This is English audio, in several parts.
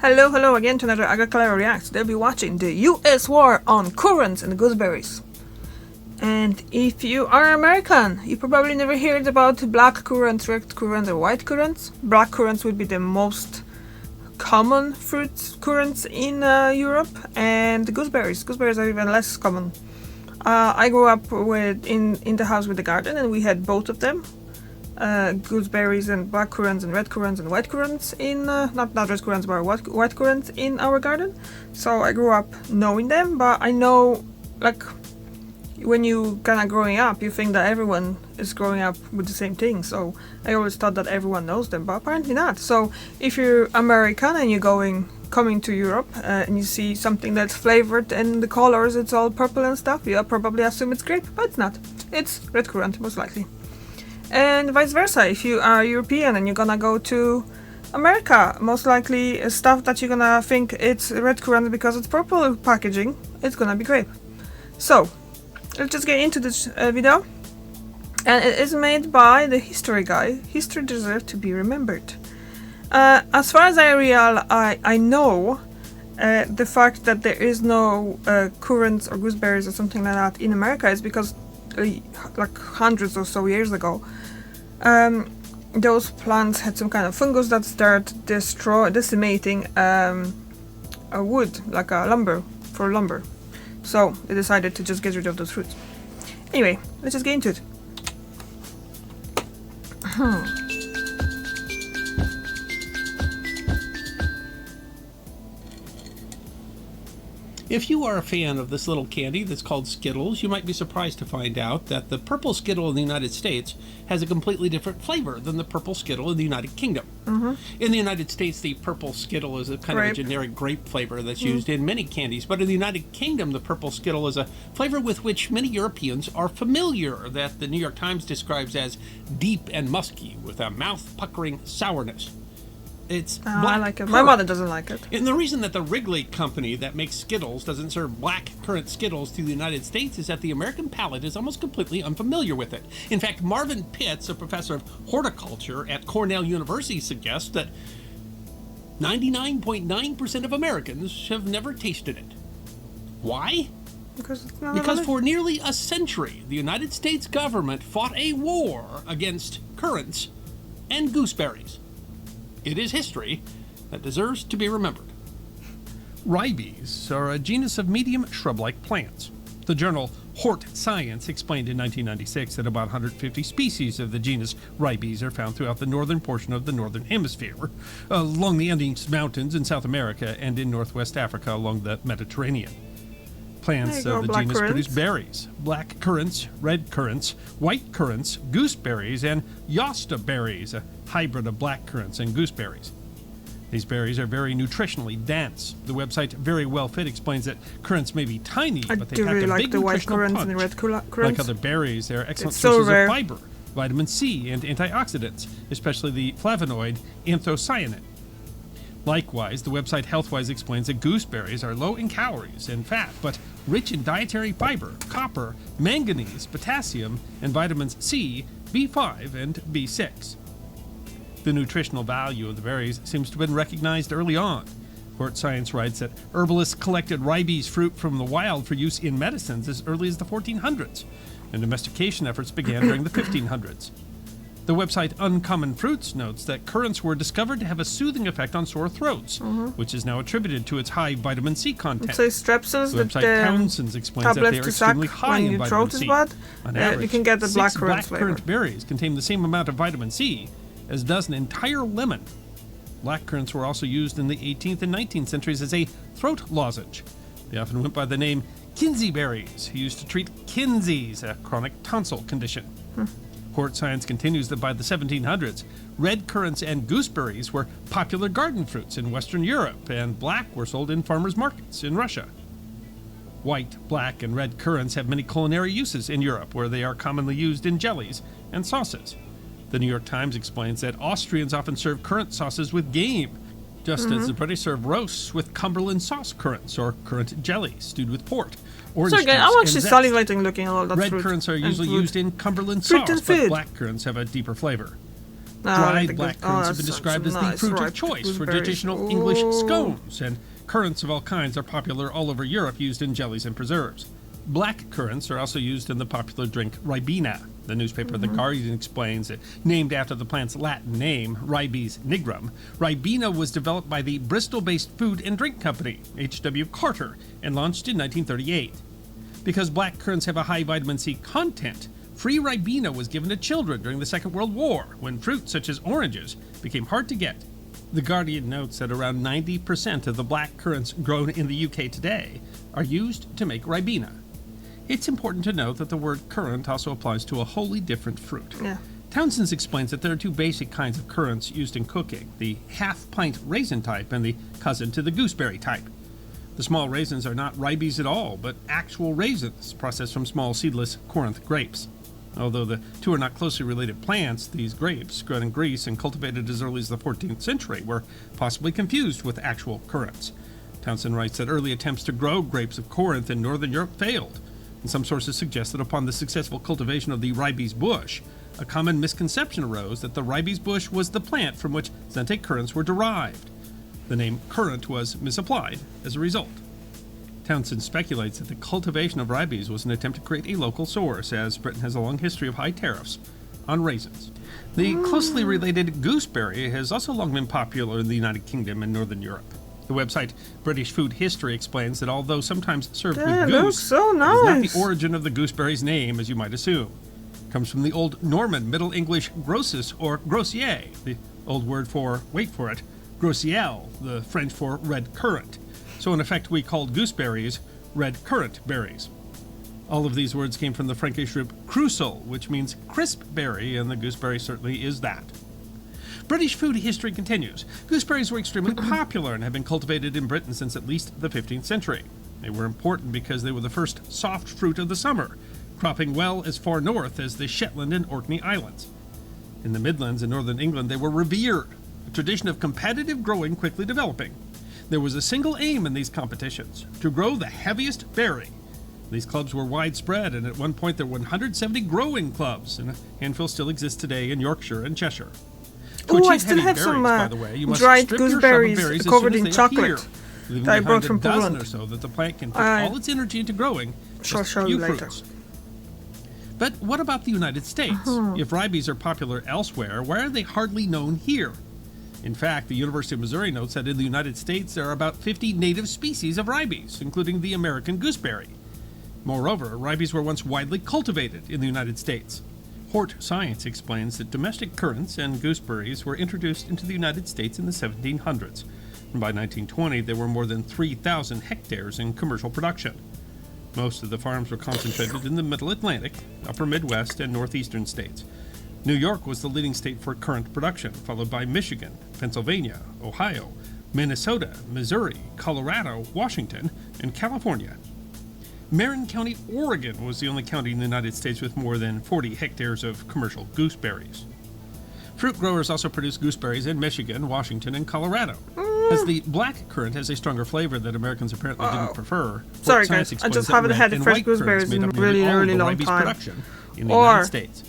Hello again to another Agaclara Reacts. They'll be watching the US war on currants and gooseberries. And if you are American, you probably never heard about black currants, red currants, or white currants. Black currants would be the most common fruit currants in Europe, and gooseberries are even less common. I grew up in the house with the garden, and we had both of them. Gooseberries and black currants and red currants and white currants in not red currants but white currants in our garden. So I grew up knowing them, but I know, like, when you kind of growing up, you think that everyone is growing up with the same thing. So I always thought that everyone knows them, but apparently not. So if you're American and you're coming to Europe and you see something that's flavored and the colors, it's all purple and stuff, you probably assume it's grape, but it's not. It's red currant, most likely. And vice versa, if you are European and you're gonna go to America, most likely stuff that you're gonna think it's red currant because it's purple packaging, it's gonna be grape. So let's just get into this video. And it is made by the history guy. History deserves to be remembered. As far as I know, the fact that there is no currants or gooseberries or something like that in America is because like hundreds or so years ago, those plants had some kind of fungus that started decimating wood, like a lumber. So they decided to just get rid of those fruits. Anyway, let's just get into it. If you are a fan of this little candy that's called Skittles, you might be surprised to find out that the purple Skittle in the United States has a completely different flavor than the purple Skittle in the United Kingdom. In the United States, the purple Skittle is a kind of a generic grape flavor that's used in many candies, but in the United Kingdom, the purple Skittle is a flavor with which many Europeans are familiar, that the New York Times describes as deep and musky, with a mouth-puckering sourness. It's black I like it. currant. My mother doesn't like it. And the reason that the Wrigley company that makes Skittles doesn't serve black currant Skittles to the United States is that the American palate is almost completely unfamiliar with it. In fact, Marvin Pitts, a professor of horticulture at Cornell University, suggests that 99.9% of Americans have never tasted it. Why? Because for nearly a century, the United States government fought a war against currants and gooseberries. It is history that deserves to be remembered. Ribes are a genus of medium shrub-like plants. The journal Hort Science explained in 1996 that about 150 species of the genus Ribes are found throughout the northern portion of the northern hemisphere, along the Andes Mountains in South America and in northwest Africa along the Mediterranean. Plants of the genus produce berries, black currants, red currants, white currants, gooseberries, and Yosta berries, a hybrid of black currants and gooseberries. These berries are very nutritionally dense. The website Very Well Fit explains that currants may be tiny, but they pack a big nutritional punch. And the red currants. Like other berries, they are excellent sources of fiber, vitamin C, and antioxidants, especially the flavonoid anthocyanin. Likewise, the website Healthwise explains that gooseberries are low in calories and fat, but rich in dietary fiber, copper, manganese, potassium, and vitamins C, B5, and B6. The nutritional value of the berries seems to have been recognized early on. Hort Science writes that herbalists collected ribes fruit from the wild for use in medicines as early as the 1400s, and domestication efforts began during the 1500s. The website Uncommon Fruits notes that currants were discovered to have a soothing effect on sore throats, which is now attributed to its high vitamin C content. So strepsils, the website Townsend's explains that they are extremely high in vitamin C. On average, you can get the black currant berries contain the same amount of vitamin C as does an entire lemon. Black currants were also used in the 18th and 19th centuries as a throat lozenge. They often went by the name Kinsey berries, used to treat Kinsey's, a chronic tonsil condition. Hort Science continues that by the 1700s, red currants and gooseberries were popular garden fruits in Western Europe, and black were sold in farmers' markets in Russia. White, black, and red currants have many culinary uses in Europe, where they are commonly used in jellies and sauces. The New York Times explains that Austrians often serve currant sauces with game, just as the British serve roasts with Cumberland sauce currants or currant jelly stewed with port. So again, I'm actually salivating looking at all that Red fruit. currants are usually used in Cumberland sauce, but black currants have a deeper flavor. Dried black currants have been described as the fruit of choice for traditional English scones, and currants of all kinds are popular all over Europe, used in jellies and preserves. Black currants are also used in the popular drink Ribena. The newspaper The Guardian explains it, named after the plant's Latin name, Ribes nigrum. Ribena was developed by the Bristol-based food and drink company, H.W. Carter, and launched in 1938. Because black currants have a high vitamin C content, free Ribena was given to children during the Second World War, when fruits such as oranges became hard to get. The Guardian notes that around 90% of the black currants grown in the UK today are used to make Ribena. It's important to note that the word currant also applies to a wholly different fruit. Yeah. Townsend explains that there are two basic kinds of currants used in cooking, the half-pint raisin type and the cousin to the gooseberry type. The small raisins are not ribes at all, but actual raisins processed from small seedless Corinth grapes. Although the two are not closely related plants, these grapes, grown in Greece and cultivated as early as the 14th century, were possibly confused with actual currants. Townsend writes that early attempts to grow grapes of Corinth in northern Europe failed, and some sources suggest that upon the successful cultivation of the ribes bush, a common misconception arose that the ribes bush was the plant from which Zante currants were derived. The name currant was misapplied as a result. Townsend speculates that the cultivation of ribes was an attempt to create a local source, as Britain has a long history of high tariffs on raisins. The closely related gooseberry has also long been popular in the United Kingdom and Northern Europe. The website British Food History explains that although sometimes served with goose, so nice. it is not the origin of the gooseberry's name, as you might assume. It comes from the Old Norman Middle English grossus or grossier, the old word for, wait for it, grossiel, the French for red currant. So in effect we called gooseberries red currant berries. All of these words came from the Frankish root crussel, which means crisp berry, and the gooseberry certainly is that. British food history continues. Gooseberries were extremely popular and have been cultivated in Britain since at least the 15th century. They were important because they were the first soft fruit of the summer, cropping well as far north as the Shetland and Orkney Islands. In the Midlands and northern England they were revered, a tradition of competitive growing quickly developing. There was a single aim in these competitions, to grow the heaviest berry. These clubs were widespread, and at one point there were 170 growing clubs, and a handful still exists today in Yorkshire and Cheshire. Oh, I still have some dried gooseberries covered in chocolate that I brought from Poland. Or so that the plant can put all its energy into growing just a few fruits. But what about the United States? If ribes are popular elsewhere, why are they hardly known here? In fact, the University of Missouri notes that in the United States there are about 50 native species of ribes, including the American gooseberry. Moreover, ribes were once widely cultivated in the United States. Hort Science explains that domestic currants and gooseberries were introduced into the United States in the 1700s, and by 1920 there were more than 3,000 hectares in commercial production. Most of the farms were concentrated in the Middle Atlantic, Upper Midwest, and Northeastern states. New York was the leading state for currant production, followed by Michigan, Pennsylvania, Ohio, Minnesota, Missouri, Colorado, Washington, and California. Marin County, Oregon was the only county in the United States with more than 40 hectares of commercial gooseberries. Fruit growers also produce gooseberries in Michigan, Washington, and Colorado. As the black currant has a stronger flavor that Americans apparently didn't prefer, sorry guys, I just haven't had the fresh gooseberries in a really long time. In the United States.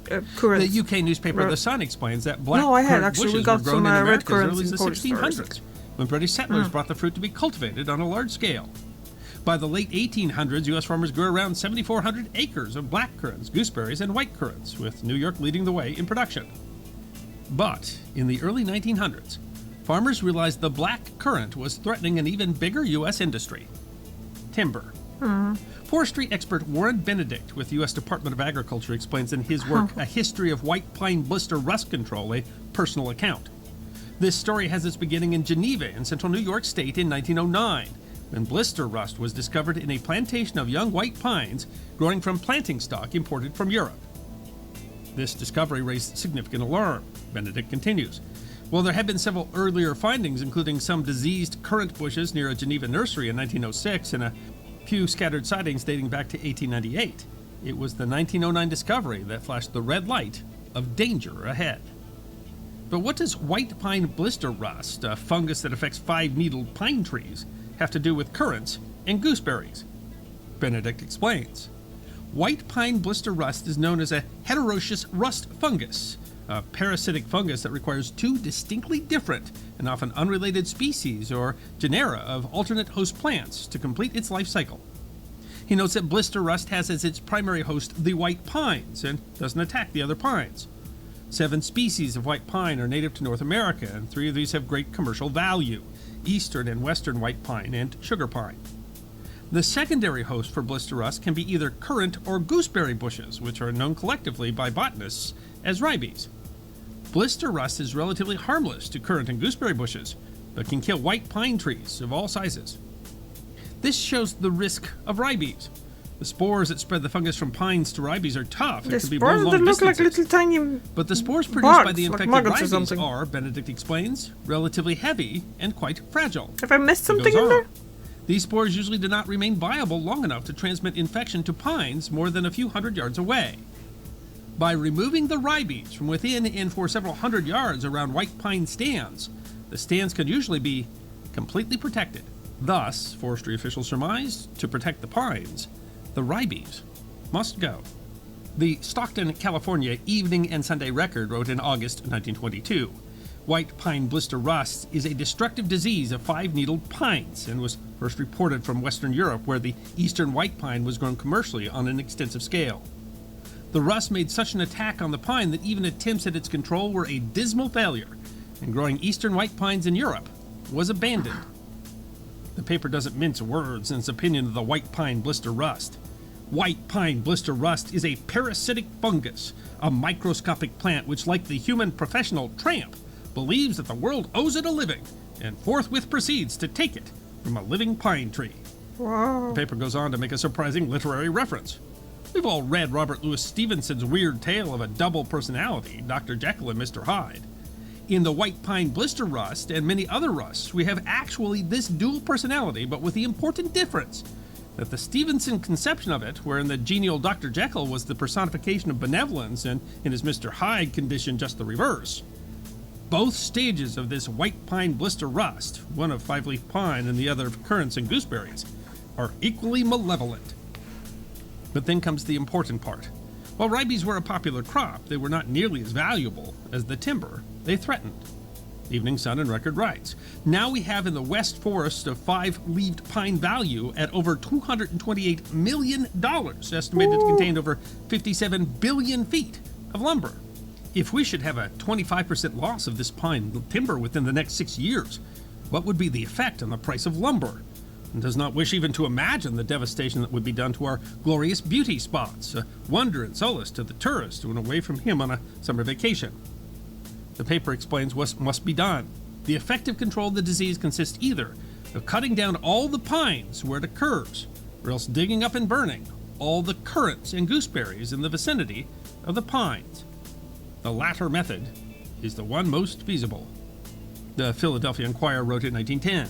The UK newspaper The Sun explains that black currant bushes were grown in America as early as the 1600s, when British settlers brought the fruit to be cultivated on a large scale. By the late 1800s, U.S. farmers grew around 7,400 acres of black currants, gooseberries, and white currants, with New York leading the way in production. But in the early 1900s, farmers realized the black currant was threatening an even bigger U.S. industry: timber. Forestry expert Warren Benedict with the U.S. Department of Agriculture explains in his work, A History of White Pine Blister Rust Control, a personal account. This story has its beginning in Geneva in central New York State in 1909, when blister rust was discovered in a plantation of young white pines growing from planting stock imported from Europe. This discovery raised significant alarm. Benedict continues. While there had been several earlier findings, including some diseased currant bushes near a Geneva nursery in 1906 and a few scattered sightings dating back to 1898, it was the 1909 discovery that flashed the red light of danger ahead. But what does white pine blister rust, a fungus that affects 5-needled pine trees, have to do with currants and gooseberries? Benedict explains. White pine blister rust is known as a heteroecious rust fungus, a parasitic fungus that requires two distinctly different and often unrelated species or genera of alternate host plants to complete its life cycle. He notes that blister rust has as its primary host the white pines and doesn't attack the other pines. 7 species of white pine are native to North America, and 3 of these have great commercial value: eastern and western white pine and sugar pine. The secondary host for blister rust can be either currant or gooseberry bushes, which are known collectively by botanists as ribes. Blister rust is relatively harmless to currant and gooseberry bushes, but can kill white pine trees of all sizes. This shows the risk of ribes. The spores that spread the fungus from pines to ribes are tough. The spores that look like little tiny but the spores produced by the infected maggots or ribes something. are, Benedict explains, relatively heavy and quite fragile. Have I missed something Goes in on. there? These spores usually do not remain viable long enough to transmit infection to pines more than a few hundred yards away. By removing the ribes from within and for several hundred yards around white pine stands, the stands can usually be completely protected. Thus, forestry officials surmised, to protect the pines, the ribes must go. The Stockton, California Evening and Sunday Record wrote in August 1922, "White pine blister rust is a destructive disease of 5-needled pines and was first reported from Western Europe, where the eastern white pine was grown commercially on an extensive scale. The rust made such an attack on the pine that even attempts at its control were a dismal failure, and growing eastern white pines in Europe was abandoned." The paper doesn't mince words in its opinion of the white pine blister rust. White pine blister rust is a parasitic fungus, a microscopic plant which, like the human professional tramp, believes that the world owes it a living, and forthwith proceeds to take it from a living pine tree. Wow. The paper goes on to make a surprising literary reference. We've all read Robert Louis Stevenson's weird tale of a double personality, Dr. Jekyll and Mr. Hyde. In the white pine blister rust and many other rusts, we have actually this dual personality, but with the important difference that the Stevenson conception of it, wherein the genial Dr. Jekyll was the personification of benevolence and in his Mr. Hyde condition just the reverse. Both stages of this white pine blister rust, one of 5-leaf pine and the other of currants and gooseberries, are equally malevolent. But then comes the important part. While ribes were a popular crop, they were not nearly as valuable as the timber they threatened. Evening Sun and Record writes, "Now we have in the West Forest of 5-leaved pine value at over $228 million, estimated to contain over 57 billion feet of lumber. If we should have a 25% loss of this pine timber within the next 6 years, what would be the effect on the price of lumber? And does not wish even to imagine the devastation that would be done to our glorious beauty spots, a wonder and solace to the tourist who went away from him on a summer vacation." The paper explains what must be done. The effective control of the disease consists either of cutting down all the pines where it occurs, or else digging up and burning all the currants and gooseberries in the vicinity of the pines. The latter method is the one most feasible. The Philadelphia Inquirer wrote in 1910,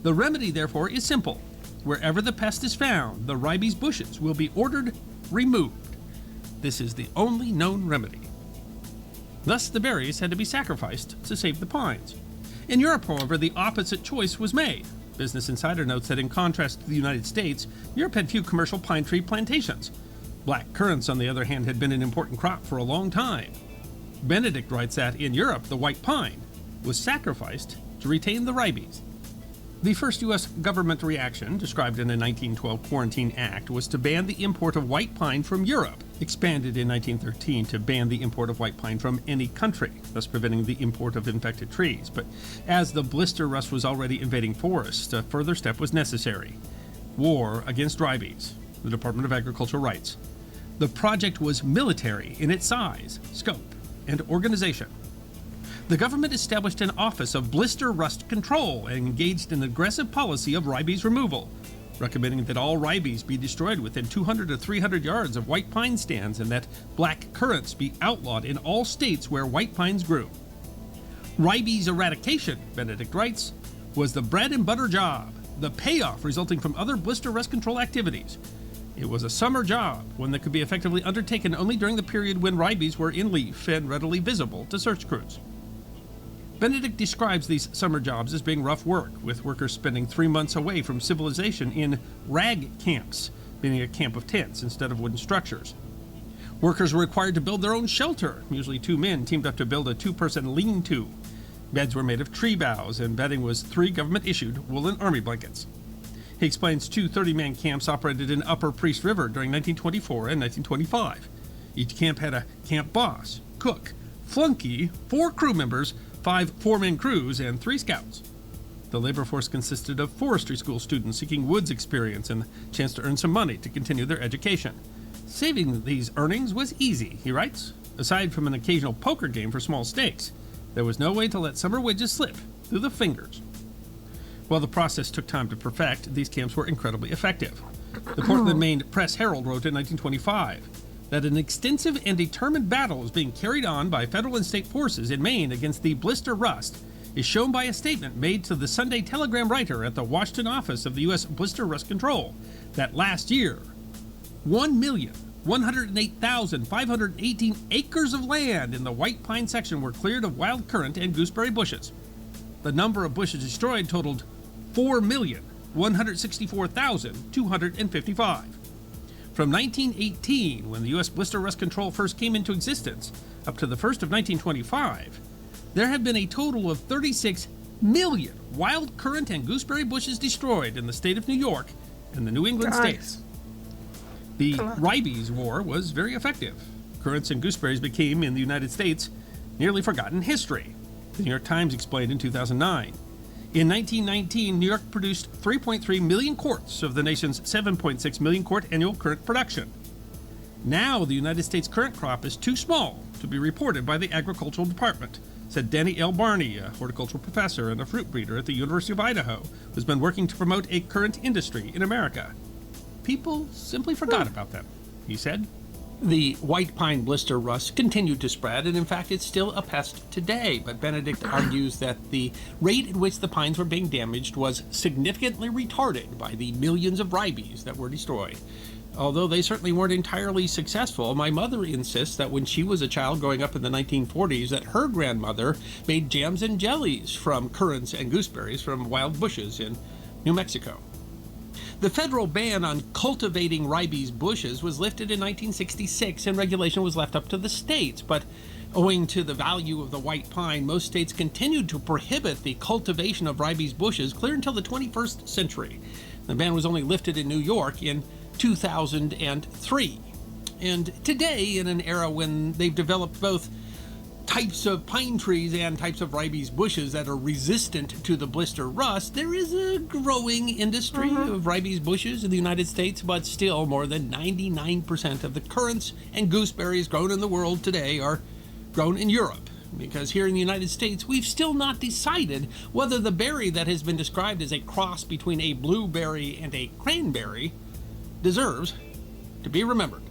"The remedy, therefore, is simple. Wherever the pest is found, the ribes bushes will be ordered removed. This is the only known remedy." Thus, the berries had to be sacrificed to save the pines. In Europe, however, the opposite choice was made. Business Insider notes that in contrast to the United States, Europe had few commercial pine tree plantations. Black currants, on the other hand, had been an important crop for a long time. Benedict writes that in Europe, the white pine was sacrificed to retain the ribes. The first U.S. government reaction, described in the 1912 Quarantine Act, was to ban the import of white pine from Europe, expanded in 1913 to ban the import of white pine from any country, thus preventing the import of infected trees. But as the blister rust was already invading forests, a further step was necessary. War against ribes, the Department of Agriculture writes. The project was military in its size, scope, and organization. The government established an Office of Blister Rust Control and engaged in an aggressive policy of ribes removal, recommending that all ribes be destroyed within 200 to 300 yards of white pine stands and that black currants be outlawed in all states where white pines grew. Ribes eradication, Benedict writes, was the bread and butter job, the payoff resulting from other blister rust control activities. It was a summer job, one that could be effectively undertaken only during the period when ribes were in leaf and readily visible to search crews. Benedict describes these summer jobs as being rough work, with workers spending 3 months away from civilization in rag camps, meaning a camp of tents instead of wooden structures. Workers were required to build their own shelter. Usually 2 men teamed up to build a 2-person lean-to. Beds were made of tree boughs, and bedding was 3 government-issued woolen army blankets. He explains 2 30-man camps operated in Upper Priest River during 1924 and 1925. Each camp had a camp boss, cook, flunky, 4 crew members, 5 4-man crews, and 3 scouts. The labor force consisted of forestry school students seeking woods experience and the chance to earn some money to continue their education. Saving these earnings was easy, he writes. Aside from an occasional poker game for small stakes, there was no way to let summer wages slip through the fingers. While the process took time to perfect, these camps were incredibly effective. The Portland, Maine Press-Herald wrote in 1925 that an extensive and determined battle is being carried on by federal and state forces in Maine against the blister rust is shown by a statement made to the Sunday Telegram writer at the Washington office of the U.S. Blister Rust Control that last year, 1,108,518 acres of land in the White Pine section were cleared of wild currant and gooseberry bushes. The number of bushes destroyed totaled 4,164,255. From 1918, when the U.S. Blister Rust Control first came into existence, up to the 1st of 1925, there have been a total of 36 million wild currant and gooseberry bushes destroyed in the state of New York and the New England states. The Rabies War was very effective. Currants and gooseberries became, in the United States, nearly forgotten history. The New York Times explained in 2009. In 1919, New York produced 3.3 million quarts of the nation's 7.6 million quart annual currant production. Now, the United States currant crop is too small to be reported by the Agricultural Department, said Danny L. Barney, a horticultural professor and a fruit breeder at the University of Idaho, who's been working to promote a currant industry in America. People simply forgot about them, he said. The white pine blister rust continued to spread, and in fact it's still a pest today, but Benedict argues that the rate at which the pines were being damaged was significantly retarded by the millions of rabies that were destroyed. Although they certainly weren't entirely successful, my mother insists that when she was a child growing up in the 1940s, that her grandmother made jams and jellies from currants and gooseberries from wild bushes in New Mexico. The federal ban on cultivating rabies bushes was lifted in 1966, and regulation was left up to the states, but owing to the value of the white pine, most states continued to prohibit the cultivation of rabies bushes clear until the 21st century. The ban was only lifted in New York in 2003. And today, in an era when they've developed both types of pine trees and types of rabies bushes that are resistant to the blister rust, there is a growing industry of rabies bushes in the United States, but still more than 99% of the currants and gooseberries grown in the world today are grown in Europe. Because here in the United States, we've still not decided whether the berry that has been described as a cross between a blueberry and a cranberry deserves to be remembered.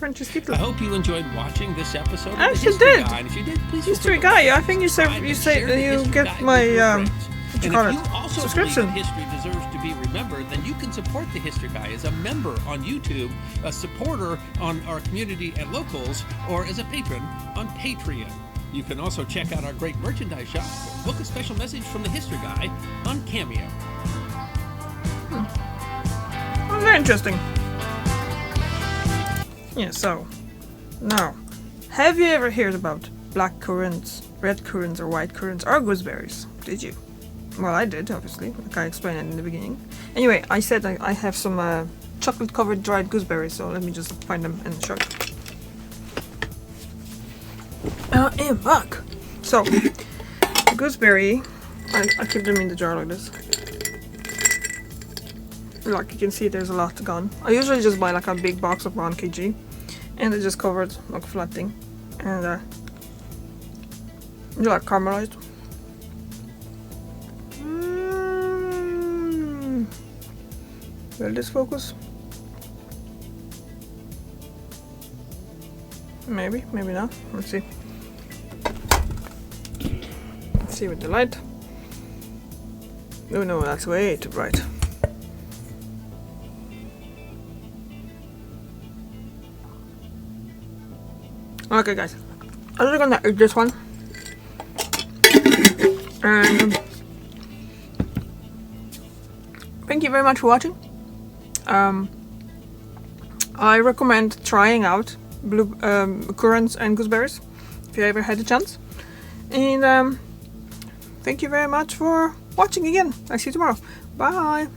I hope you enjoyed watching this episode of the History Guy. And if you did, please History Guy. I think you said you get my subscription. If history deserves to be remembered, then you can support the History Guy as a member on YouTube, a supporter on our community at Locals, or as a patron on Patreon. You can also check out our great merchandise shop, or book a special message from the History Guy on Cameo. Well, very interesting. Yeah, so, now, have you ever heard about black currants, red currants, or white currants, or gooseberries? Did you? Well, I did, obviously, like I explained it in the beginning. Anyway, I said I have some chocolate-covered dried gooseberries, so let me just find them and show you. I am back! So, gooseberry, I keep them in the jar like this. Like you can see, there's a lot gone. I usually just buy like a big box of 1 kg, and it's just covered like a flat thing, and they're like caramelized. Will this focus? Maybe, maybe not. Let's see. Let's see with the light. Oh no, that's way too bright. Okay guys, I'm just gonna eat this one, and thank you very much for watching. I recommend trying out currants and gooseberries if you ever had a chance. And thank you very much for watching again. I'll see you tomorrow. Bye.